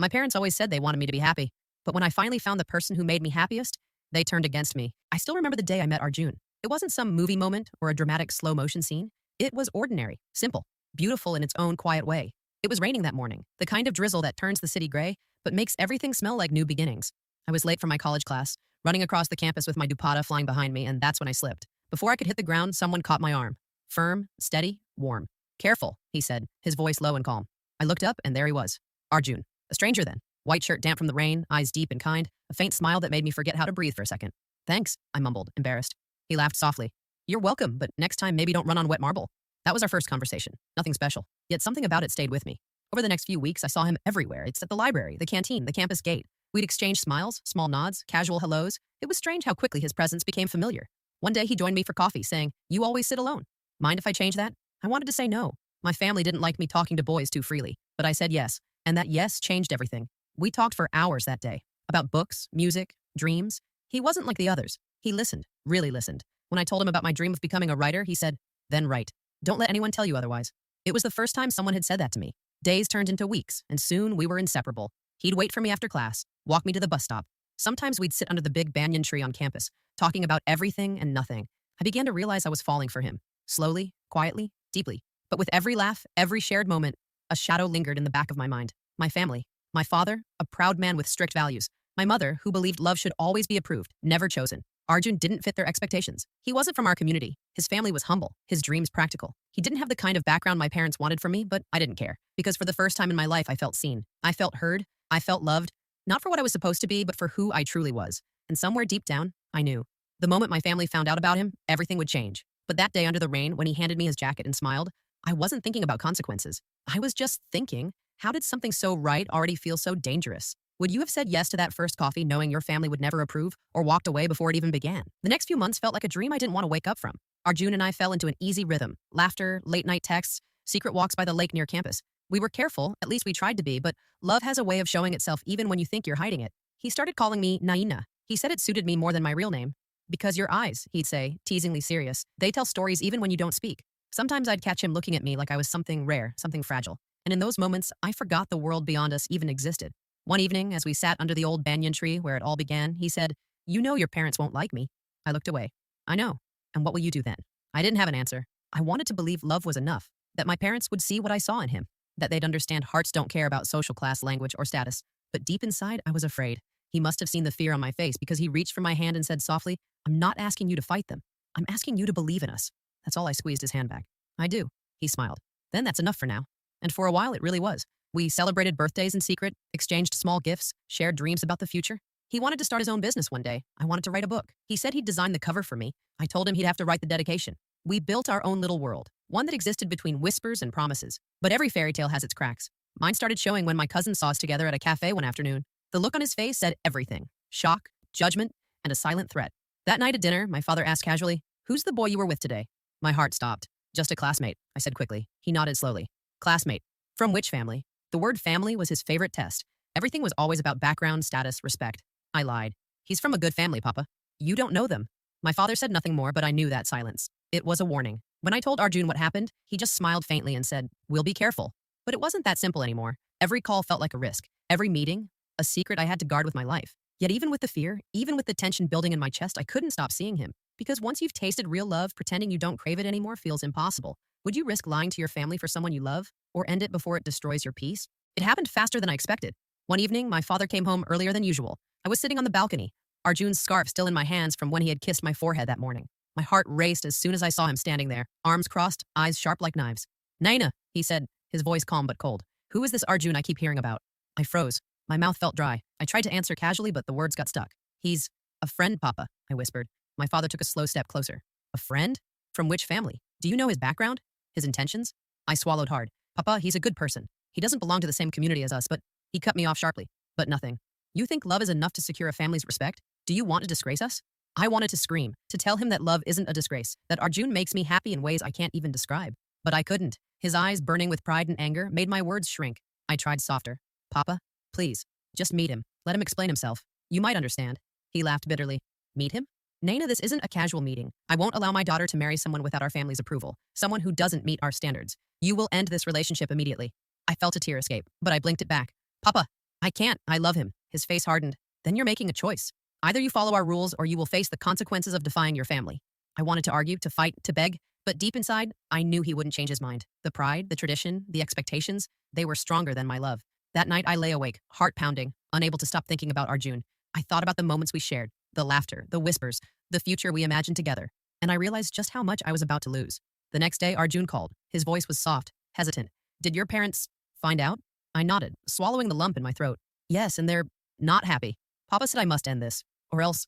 My parents always said they wanted me to be happy, but when I finally found the person who made me happiest, they turned against me. I still remember the day I met Arjun. It wasn't some movie moment or a dramatic slow motion scene. It was ordinary, simple, beautiful in its own quiet way. It was raining that morning, the kind of drizzle that turns the city gray, but makes everything smell like new beginnings. I was late for my college class, running across the campus with my dupatta flying behind me, and that's when I slipped. Before I could hit the ground, someone caught my arm. Firm, steady, warm. Careful, he said, his voice low and calm. I looked up, and there he was. Arjun. A stranger then. White shirt damp from the rain, eyes deep and kind, a faint smile that made me forget how to breathe for a second. Thanks, I mumbled, embarrassed. He laughed softly. You're welcome, but next time maybe don't run on wet marble. That was our first conversation. Nothing special. Yet something about it stayed with me. Over the next few weeks, I saw him everywhere. It's at the library, the canteen, the campus gate. We'd exchange smiles, small nods, casual hellos. It was strange how quickly his presence became familiar. One day he joined me for coffee, saying, "You always sit alone. Mind if I change that?" I wanted to say no. My family didn't like me talking to boys too freely, but I said yes, and that yes changed everything. We talked for hours that day, about books, music, dreams. He wasn't like the others. He listened, really listened. When I told him about my dream of becoming a writer, he said, "Then write. Don't let anyone tell you otherwise." It was the first time someone had said that to me. Days turned into weeks, and soon we were inseparable. He'd wait for me after class, walk me to the bus stop. Sometimes we'd sit under the big banyan tree on campus, talking about everything and nothing. I began to realize I was falling for him. Slowly, quietly, deeply. But with every laugh, every shared moment, a shadow lingered in the back of my mind. My family. My father, a proud man with strict values. My mother, who believed love should always be approved, never chosen. Arjun didn't fit their expectations. He wasn't from our community. His family was humble, his dreams practical. He didn't have the kind of background my parents wanted from me, but I didn't care. Because for the first time in my life, I felt seen. I felt heard. I felt loved. Not for what I was supposed to be, but for who I truly was. And somewhere deep down, I knew. The moment my family found out about him, everything would change. But that day under the rain, when he handed me his jacket and smiled, I wasn't thinking about consequences. I was just thinking, how did something so right already feel so dangerous? Would you have said yes to that first coffee knowing your family would never approve, or walked away before it even began? The next few months felt like a dream I didn't want to wake up from. Arjun and I fell into an easy rhythm. Laughter, late-night texts, secret walks by the lake near campus. We were careful, at least we tried to be, but love has a way of showing itself even when you think you're hiding it. He started calling me Naina. He said it suited me more than my real name. Because your eyes, he'd say, teasingly serious, they tell stories even when you don't speak. Sometimes I'd catch him looking at me like I was something rare, something fragile. And in those moments, I forgot the world beyond us even existed. One evening, as we sat under the old banyan tree where it all began, he said, "You know your parents won't like me." I looked away. I know. And what will you do then? I didn't have an answer. I wanted to believe love was enough, that my parents would see what I saw in him, that they'd understand hearts don't care about social class, language, or status. But deep inside, I was afraid. He must have seen the fear on my face because he reached for my hand and said softly, "I'm not asking you to fight them. I'm asking you to believe in us." That's all. I squeezed his hand back. "I do." He smiled. "Then that's enough for now." And for a while, it really was. We celebrated birthdays in secret, exchanged small gifts, shared dreams about the future. He wanted to start his own business one day. I wanted to write a book. He said he'd design the cover for me. I told him he'd have to write the dedication. We built our own little world, one that existed between whispers and promises. But every fairy tale has its cracks. Mine started showing when my cousin saw us together at a cafe one afternoon. The look on his face said everything: shock, judgment, and a silent threat. That night at dinner, my father asked casually, "Who's the boy you were with today?" My heart stopped. "Just a classmate," I said quickly. He nodded slowly. "Classmate. From which family?" The word family was his favorite test. Everything was always about background, status, respect. I lied. "He's from a good family, Papa." "You don't know them." My father said nothing more, but I knew that silence. It was a warning. When I told Arjun what happened, he just smiled faintly and said, "We'll be careful." But it wasn't that simple anymore. Every call felt like a risk. Every meeting, a secret I had to guard with my life. Yet even with the fear, even with the tension building in my chest, I couldn't stop seeing him. Because once you've tasted real love, pretending you don't crave it anymore feels impossible. Would you risk lying to your family for someone you love? Or end it before it destroys your peace? It happened faster than I expected. One evening, my father came home earlier than usual. I was sitting on the balcony, Arjun's scarf still in my hands from when he had kissed my forehead that morning. My heart raced as soon as I saw him standing there, arms crossed, eyes sharp like knives. "Naina," he said, his voice calm but cold. "Who is this Arjun I keep hearing about?" I froze. My mouth felt dry. I tried to answer casually, but the words got stuck. "He's a friend, Papa," I whispered. My father took a slow step closer. "A friend? From which family? Do you know his background? His intentions?" I swallowed hard. "Papa, he's a good person. He doesn't belong to the same community as us, but..." He cut me off sharply. "But nothing. You think love is enough to secure a family's respect? Do you want to disgrace us?" I wanted to scream, to tell him that love isn't a disgrace, that Arjun makes me happy in ways I can't even describe. But I couldn't. His eyes, burning with pride and anger, made my words shrink. I tried softer. "Papa, please, just meet him. Let him explain himself. You might understand." He laughed bitterly. "Meet him? Naina, this isn't a casual meeting. I won't allow my daughter to marry someone without our family's approval, someone who doesn't meet our standards. You will end this relationship immediately." I felt a tear escape, but I blinked it back. "Papa," I can't. I love him. His face hardened. Then you're making a choice. Either you follow our rules or you will face the consequences of defying your family. I wanted to argue, to fight, to beg, but deep inside, I knew he wouldn't change his mind. The pride, the tradition, the expectations, they were stronger than my love. That night, I lay awake, heart pounding, unable to stop thinking about Arjun. I thought about the moments we shared, the laughter, the whispers, the future we imagined together, and I realized just how much I was about to lose. The next day, Arjun called. His voice was soft, hesitant. Did your parents find out? I nodded, swallowing the lump in my throat. Yes, and they're not happy. Papa said I must end this. Or else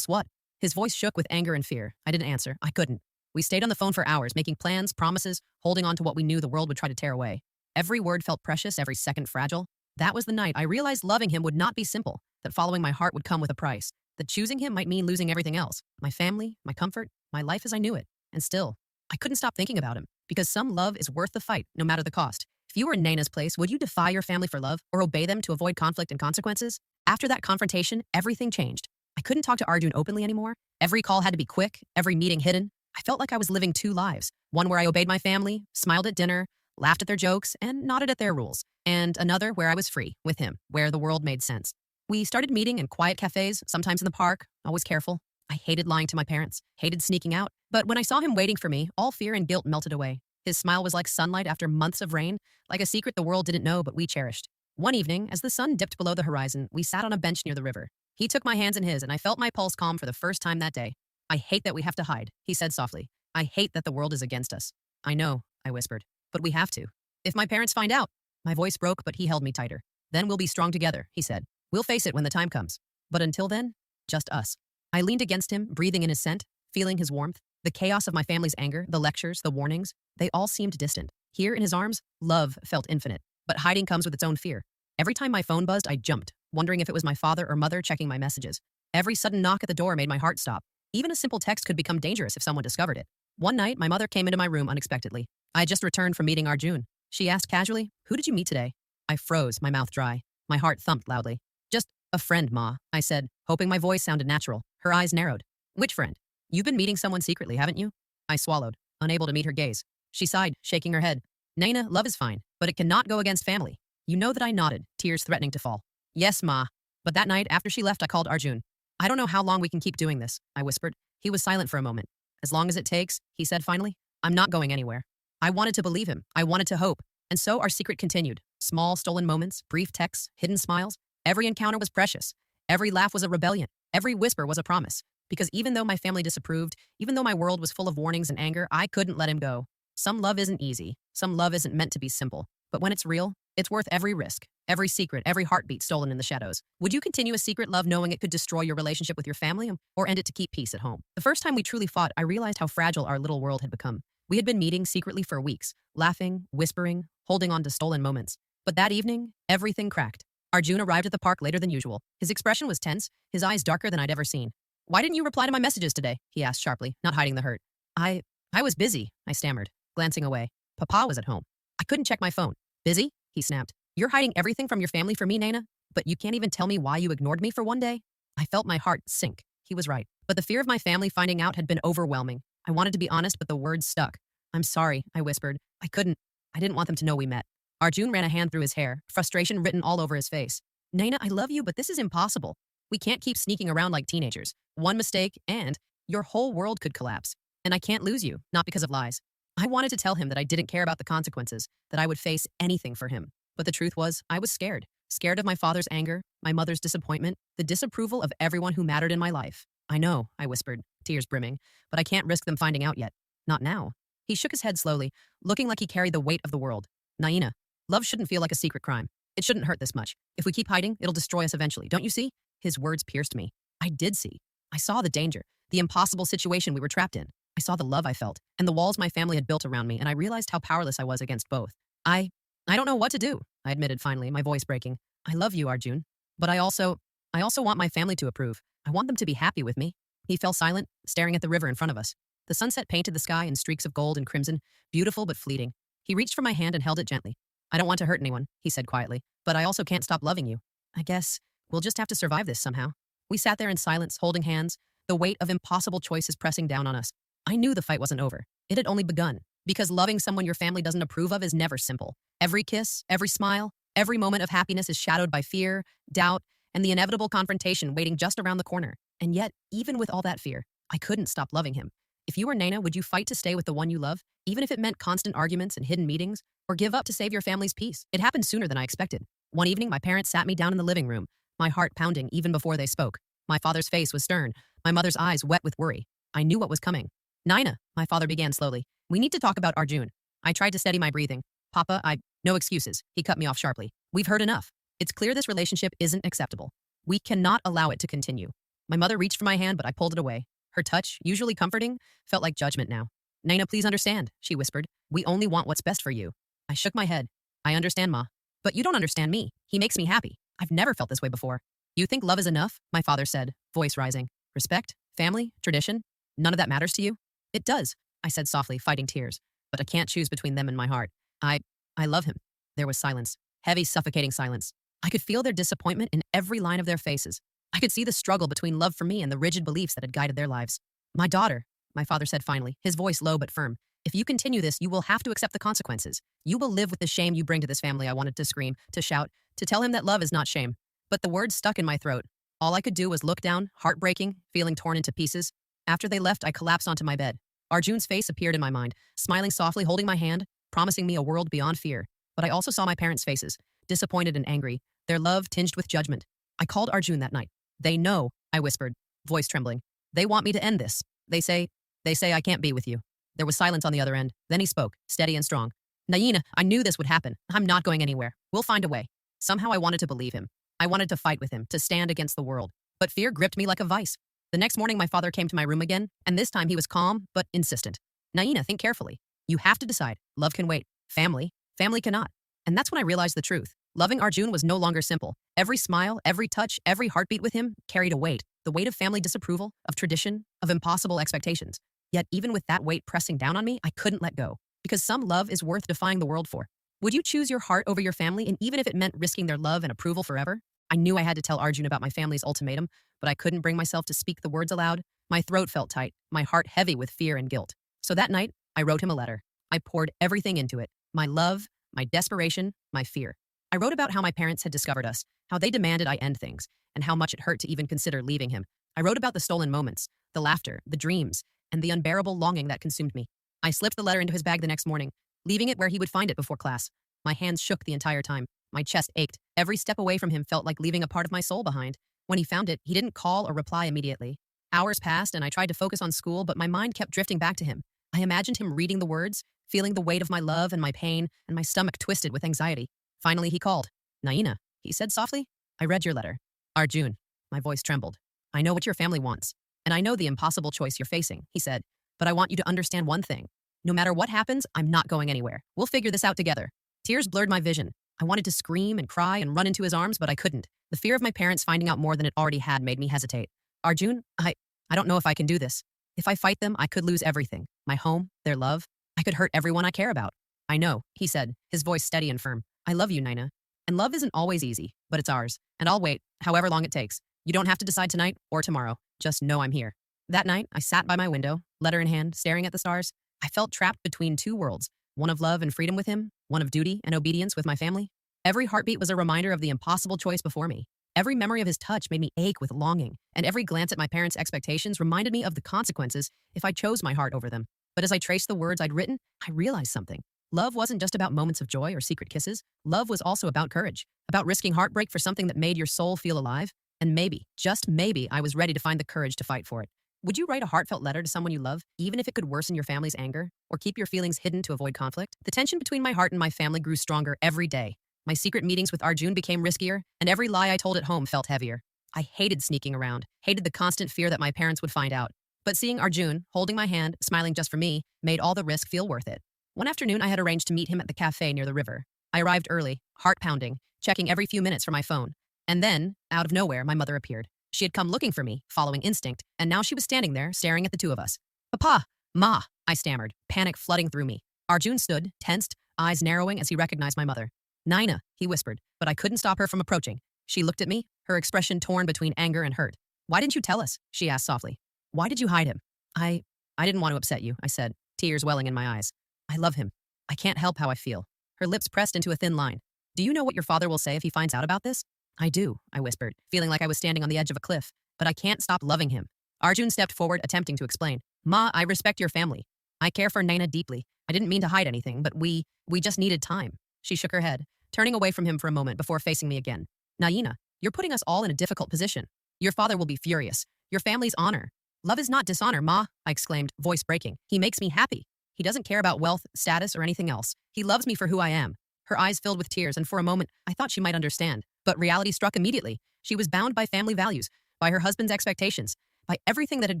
what? His voice shook with anger and fear. I didn't answer. I couldn't. We stayed on the phone for hours, making plans, promises, holding on to what we knew the world would try to tear away. Every word felt precious, every second fragile. That was the night I realized loving him would not be simple, that following my heart would come with a price, that choosing him might mean losing everything else, my family, my comfort, my life as I knew it. And still, I couldn't stop thinking about him, because some love is worth the fight, no matter the cost. If you were in Naina's place, would you defy your family for love or obey them to avoid conflict and consequences? After that confrontation, everything changed. I couldn't talk to Arjun openly anymore. Every call had to be quick, every meeting hidden. I felt like I was living two lives, one where I obeyed my family, smiled at dinner, laughed at their jokes, and nodded at their rules, and another where I was free, with him, where the world made sense. We started meeting in quiet cafes, sometimes in the park, always careful. I hated lying to my parents, hated sneaking out, but when I saw him waiting for me, all fear and guilt melted away. His smile was like sunlight after months of rain, like a secret the world didn't know but we cherished. One evening, as the sun dipped below the horizon, we sat on a bench near the river. He took my hands in his, and I felt my pulse calm for the first time that day. I hate that we have to hide, he said softly. I hate that the world is against us. I know, I whispered, but we have to. If my parents find out. My voice broke, but he held me tighter. Then we'll be strong together, he said. We'll face it when the time comes. But until then, just us. I leaned against him, breathing in his scent, feeling his warmth. The chaos of my family's anger, the lectures, the warnings, they all seemed distant. Here in his arms, love felt infinite. But hiding comes with its own fear. Every time my phone buzzed, I jumped, wondering if it was my father or mother checking my messages. Every sudden knock at the door made my heart stop. Even a simple text could become dangerous if someone discovered it. One night, my mother came into my room unexpectedly. I had just returned from meeting Arjun. She asked casually, "Who did you meet today?" I froze, my mouth dry. My heart thumped loudly. "Just a friend, Ma," I said, hoping my voice sounded natural. Her eyes narrowed. "Which friend? You've been meeting someone secretly, haven't you?" I swallowed, unable to meet her gaze. She sighed, shaking her head. "Naina, love is fine, but it cannot go against family." You know that I nodded, tears threatening to fall. "Yes, Ma." But that night, after she left, I called Arjun. "I don't know how long we can keep doing this," I whispered. He was silent for a moment. "As long as it takes," he said finally. "I'm not going anywhere." I wanted to believe him. I wanted to hope. And so our secret continued. Small, stolen moments, brief texts, hidden smiles. Every encounter was precious. Every laugh was a rebellion. Every whisper was a promise. Because even though my family disapproved, even though my world was full of warnings and anger, I couldn't let him go. Some love isn't easy. Some love isn't meant to be simple. But when it's real, it's worth every risk, every secret, every heartbeat stolen in the shadows. Would you continue a secret love knowing it could destroy your relationship with your family or end it to keep peace at home? The first time we truly fought, I realized how fragile our little world had become. We had been meeting secretly for weeks, laughing, whispering, holding on to stolen moments. But that evening, everything cracked. Arjun arrived at the park later than usual. His expression was tense, his eyes darker than I'd ever seen. "Why didn't you reply to my messages today?" he asked sharply, not hiding the hurt. I was busy," I stammered, glancing away. Papa was at home. I couldn't check my phone. "Busy?" he snapped. "You're hiding everything from your family for me, Naina? But you can't even tell me why you ignored me for one day?" I felt my heart sink. He was right. But the fear of my family finding out had been overwhelming. I wanted to be honest, but the words stuck. "I'm sorry," I whispered. I didn't want them to know we met." Arjun ran a hand through his hair, frustration written all over his face. "Naina, I love you, but this is impossible. We can't keep sneaking around like teenagers. One mistake, and your whole world could collapse. And I can't lose you, not because of lies." I wanted to tell him that I didn't care about the consequences, that I would face anything for him. But the truth was, I was scared. Scared of my father's anger, my mother's disappointment, the disapproval of everyone who mattered in my life. "I know," I whispered, tears brimming, "but I can't risk them finding out yet. Not now." He shook his head slowly, looking like he carried the weight of the world. "Naina, love shouldn't feel like a secret crime. It shouldn't hurt this much. If we keep hiding, it'll destroy us eventually. Don't you see?" His words pierced me. I did see. I saw the danger, the impossible situation we were trapped in. I saw the love I felt, and the walls my family had built around me, and I realized how powerless I was against both. I don't know what to do," I admitted finally, my voice breaking. "I love you, Arjun. But I also want my family to approve. I want them to be happy with me." He fell silent, staring at the river in front of us. The sunset painted the sky in streaks of gold and crimson, beautiful but fleeting. He reached for my hand and held it gently. "I don't want to hurt anyone," he said quietly, "but I also can't stop loving you. I guess we'll just have to survive this somehow." We sat there in silence, holding hands, the weight of impossible choices pressing down on us. I knew the fight wasn't over. It had only begun. Because loving someone your family doesn't approve of is never simple. Every kiss, every smile, Every moment of happiness is shadowed by fear, doubt, and the inevitable confrontation waiting just around the corner. And yet, even with all that fear, I couldn't stop loving him. If you were Nana, would you fight to stay with the one you love, even if it meant constant arguments and hidden meetings, or give up to save your family's peace? It happened sooner than I expected. One evening, my parents sat me down in the living room, my heart pounding even before they spoke. My father's face was stern, my mother's eyes wet with worry. I knew what was coming. Nina, my father began slowly, we need to talk about Arjun. I tried to steady my breathing. Papa, no excuses. He cut me off sharply. We've heard enough. It's clear this relationship isn't acceptable. We cannot allow it to continue. My mother reached for my hand, but I pulled it away. Her touch, usually comforting, felt like judgment now. Nina, please understand, she whispered. We only want what's best for you. I shook my head. I understand, Ma. But you don't understand me. He makes me happy. I've never felt this way before. You think love is enough? My father said, voice rising. Respect? Family? Tradition? None of that matters to you? It does, I said softly, fighting tears. But I can't choose between them and my heart. I love him. There was silence. Heavy, suffocating silence. I could feel their disappointment in every line of their faces. I could see the struggle between love for me and the rigid beliefs that had guided their lives. My daughter, my father said finally, his voice low but firm. If you continue this, you will have to accept the consequences. You will live with the shame you bring to this family. I wanted to scream, to shout, to tell him that love is not shame. But the words stuck in my throat. All I could do was look down, heartbreaking, feeling torn into pieces. After they left, I collapsed onto my bed. Arjun's face appeared in my mind, smiling softly, holding my hand, promising me a world beyond fear. But I also saw my parents' faces, disappointed and angry, their love tinged with judgment. I called Arjun that night. They know, I whispered, voice trembling. They want me to end this. They say I can't be with you. There was silence on the other end. Then he spoke, steady and strong. Naina, I knew this would happen. I'm not going anywhere. We'll find a way. Somehow I wanted to believe him. I wanted to fight with him, to stand against the world. But fear gripped me like a vice. The next morning, my father came to my room again, and this time he was calm, but insistent. Naina, think carefully. You have to decide. Love can wait. Family cannot. And that's when I realized the truth. Loving Arjun was no longer simple. Every smile, every touch, every heartbeat with him carried a weight. The weight of family disapproval, of tradition, of impossible expectations. Yet even with that weight pressing down on me, I couldn't let go. Because some love is worth defying the world for. Would you choose your heart over your family, and even if it meant risking their love and approval forever? I knew I had to tell Arjun about my family's ultimatum, but I couldn't bring myself to speak the words aloud. My throat felt tight, my heart heavy with fear and guilt. So that night, I wrote him a letter. I poured everything into it. My love, my desperation, my fear. I wrote about how my parents had discovered us, how they demanded I end things, and how much it hurt to even consider leaving him. I wrote about the stolen moments, the laughter, the dreams, and the unbearable longing that consumed me. I slipped the letter into his bag the next morning, leaving it where he would find it before class. My hands shook the entire time. My chest ached. Every step away from him felt like leaving a part of my soul behind. When he found it, he didn't call or reply immediately. Hours passed, and I tried to focus on school, but my mind kept drifting back to him. I imagined him reading the words, feeling the weight of my love and my pain, and my stomach twisted with anxiety. Finally, he called. Naina, he said softly. I read your letter. Arjun. My voice trembled. I know what your family wants, and I know the impossible choice you're facing, he said. But I want you to understand one thing. No matter what happens, I'm not going anywhere. We'll figure this out together. Tears blurred my vision. I wanted to scream and cry and run into his arms, but I couldn't. The fear of my parents finding out more than it already had made me hesitate. Arjun, I don't know if I can do this. If I fight them, I could lose everything. My home, their love. I could hurt everyone I care about. I know, he said, his voice steady and firm. I love you, Naina. And love isn't always easy, but it's ours. And I'll wait, however long it takes. You don't have to decide tonight or tomorrow. Just know I'm here. That night, I sat by my window, letter in hand, staring at the stars. I felt trapped between two worlds, one of love and freedom with him, one of duty and obedience with my family. Every heartbeat was a reminder of the impossible choice before me. Every memory of his touch made me ache with longing, and every glance at my parents' expectations reminded me of the consequences if I chose my heart over them. But as I traced the words I'd written, I realized something. Love wasn't just about moments of joy or secret kisses. Love was also about courage, about risking heartbreak for something that made your soul feel alive. And maybe, just maybe, I was ready to find the courage to fight for it. Would you write a heartfelt letter to someone you love, even if it could worsen your family's anger, or keep your feelings hidden to avoid conflict? The tension between my heart and my family grew stronger every day. My secret meetings with Arjun became riskier, and every lie I told at home felt heavier. I hated sneaking around, hated the constant fear that my parents would find out. But seeing Arjun, holding my hand, smiling just for me, made all the risk feel worth it. One afternoon, I had arranged to meet him at the cafe near the river. I arrived early, heart pounding, checking every few minutes for my phone. And then, out of nowhere, my mother appeared. She had come looking for me, following instinct, and now she was standing there, staring at the two of us. Papa! Ma! I stammered, panic flooding through me. Arjun stood, tensed, eyes narrowing as he recognized my mother. Naina, he whispered, but I couldn't stop her from approaching. She looked at me, her expression torn between anger and hurt. Why didn't you tell us? She asked softly. Why did you hide him? I didn't want to upset you, I said, tears welling in my eyes. I love him. I can't help how I feel. Her lips pressed into a thin line. Do you know what your father will say if he finds out about this? I do, I whispered, feeling like I was standing on the edge of a cliff. But I can't stop loving him. Arjun stepped forward, attempting to explain. Ma, I respect your family. I care for Naina deeply. I didn't mean to hide anything, but we just needed time. She shook her head, turning away from him for a moment before facing me again. Naina, you're putting us all in a difficult position. Your father will be furious. Your family's honor. Love is not dishonor, Ma, I exclaimed, voice breaking. He makes me happy. He doesn't care about wealth, status, or anything else. He loves me for who I am. Her eyes filled with tears, and for a moment, I thought she might understand. But reality struck immediately. She was bound by family values, by her husband's expectations, by everything that had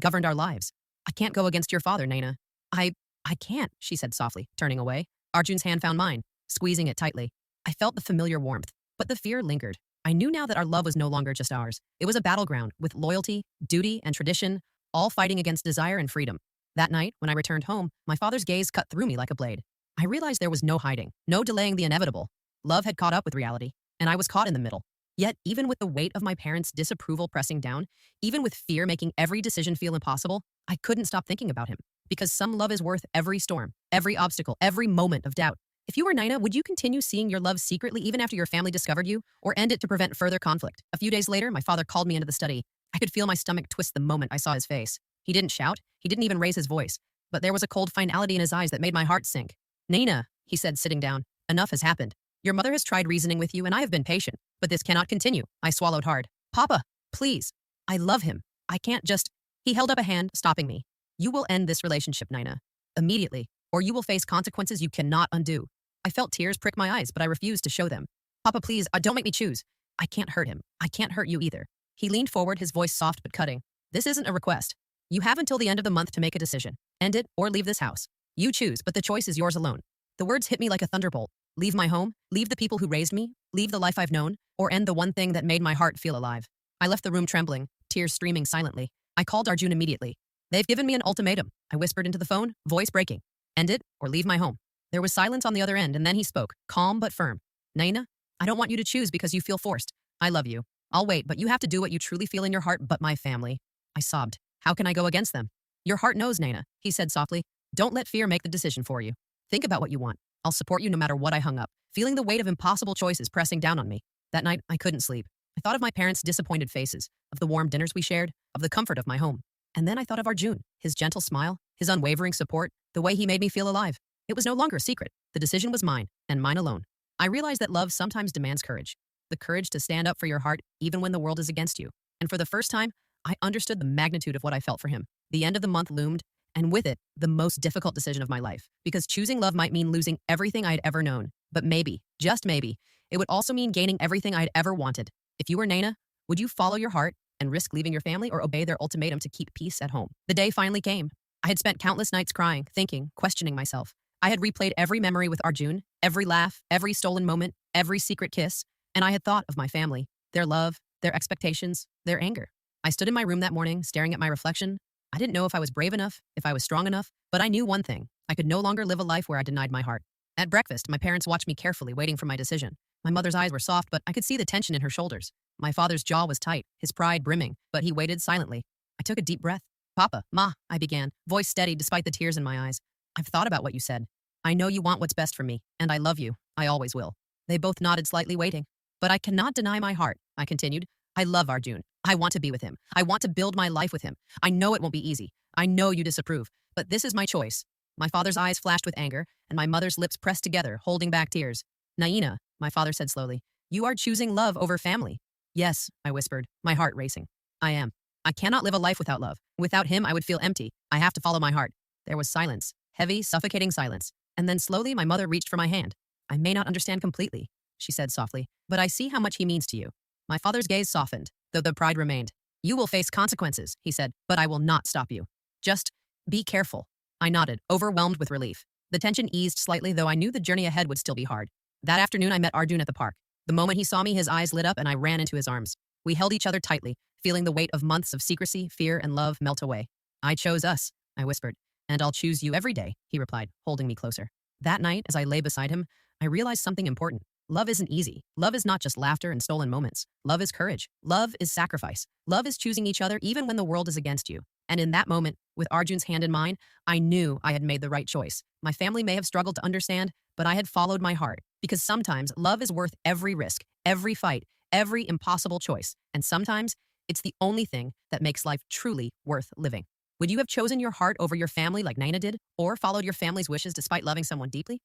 governed our lives. I can't go against your father, Naina. I can't, she said softly, turning away. Arjun's hand found mine, squeezing it tightly. I felt the familiar warmth, but the fear lingered. I knew now that our love was no longer just ours. It was a battleground with loyalty, duty, and tradition, all fighting against desire and freedom. That night, when I returned home, my father's gaze cut through me like a blade. I realized there was no hiding, no delaying the inevitable. Love had caught up with reality, and I was caught in the middle. Yet, even with the weight of my parents' disapproval pressing down, even with fear making every decision feel impossible, I couldn't stop thinking about him. Because some love is worth every storm, every obstacle, every moment of doubt. If you were Naina, would you continue seeing your love secretly even after your family discovered you, or end it to prevent further conflict? A few days later, my father called me into the study. I could feel my stomach twist the moment I saw his face. He didn't shout, he didn't even raise his voice, but there was a cold finality in his eyes that made my heart sink. Naina, he said, sitting down, enough has happened. Your mother has tried reasoning with you, and I have been patient, but this cannot continue. I swallowed hard. Papa, please. I love him. I can't just... He held up a hand, stopping me. You will end this relationship, Naina. Immediately, or you will face consequences you cannot undo. I felt tears prick my eyes, but I refused to show them. Papa, please, don't make me choose. I can't hurt him. I can't hurt you either. He leaned forward, his voice soft but cutting. This isn't a request. You have until the end of the month to make a decision. End it or leave this house. You choose, but the choice is yours alone. The words hit me like a thunderbolt. Leave my home, leave the people who raised me, leave the life I've known, or end the one thing that made my heart feel alive. I left the room trembling, tears streaming silently. I called Arjun immediately. They've given me an ultimatum, I whispered into the phone, voice breaking. End it or leave my home. There was silence on the other end, and then he spoke, calm but firm. Naina, I don't want you to choose because you feel forced. I love you. I'll wait, but you have to do what you truly feel in your heart. But my family. I sobbed. How can I go against them? Your heart knows, Naina, he said softly. Don't let fear make the decision for you. Think about what you want. I'll support you no matter what. I hung up, feeling the weight of impossible choices pressing down on me. That night, I couldn't sleep. I thought of my parents' disappointed faces, of the warm dinners we shared, of the comfort of my home. And then I thought of Arjun, his gentle smile, his unwavering support, the way he made me feel alive. It was no longer a secret. The decision was mine, and mine alone. I realized that love sometimes demands courage. The courage to stand up for your heart even when the world is against you. And for the first time, I understood the magnitude of what I felt for him. The end of the month loomed, and with it, the most difficult decision of my life. Because choosing love might mean losing everything I'd ever known. But maybe, just maybe, it would also mean gaining everything I'd ever wanted. If you were Naina, would you follow your heart and risk leaving your family, or obey their ultimatum to keep peace at home? The day finally came. I had spent countless nights crying, thinking, questioning myself. I had replayed every memory with Arjun, every laugh, every stolen moment, every secret kiss, and I had thought of my family, their love, their expectations, their anger. I stood in my room that morning, staring at my reflection. I didn't know if I was brave enough, if I was strong enough, but I knew one thing. I could no longer live a life where I denied my heart. At breakfast, my parents watched me carefully, waiting for my decision. My mother's eyes were soft, but I could see the tension in her shoulders. My father's jaw was tight, his pride brimming, but he waited silently. I took a deep breath. Papa, Ma, I began, voice steady despite the tears in my eyes. I've thought about what you said. I know you want what's best for me, and I love you. I always will. They both nodded slightly, waiting. But I cannot deny my heart, I continued. I love Arjun. I want to be with him. I want to build my life with him. I know it won't be easy. I know you disapprove, but this is my choice. My father's eyes flashed with anger, and my mother's lips pressed together, holding back tears. Naina, my father said slowly, you are choosing love over family. Yes, I whispered, my heart racing. I am. I cannot live a life without love. Without him, I would feel empty. I have to follow my heart. There was silence, heavy, suffocating silence. And then slowly, my mother reached for my hand. I may not understand completely, she said softly, but I see how much he means to you. My father's gaze softened, though the pride remained. You will face consequences, he said, but I will not stop you. Just be careful. I nodded, overwhelmed with relief. The tension eased slightly, though I knew the journey ahead would still be hard. That afternoon, I met Arjun at the park. The moment he saw me, his eyes lit up and I ran into his arms. We held each other tightly, feeling the weight of months of secrecy, fear, and love melt away. I chose us, I whispered. And I'll choose you every day, he replied, holding me closer. That night, as I lay beside him, I realized something important. Love isn't easy. Love is not just laughter and stolen moments. Love is courage. Love is sacrifice. Love is choosing each other even when the world is against you. And in that moment, with Arjun's hand in mine, I knew I had made the right choice. My family may have struggled to understand, but I had followed my heart because sometimes love is worth every risk, every fight, every impossible choice, and sometimes it's the only thing that makes life truly worth living. Would you have chosen your heart over your family like Nina did, or followed your family's wishes despite loving someone deeply?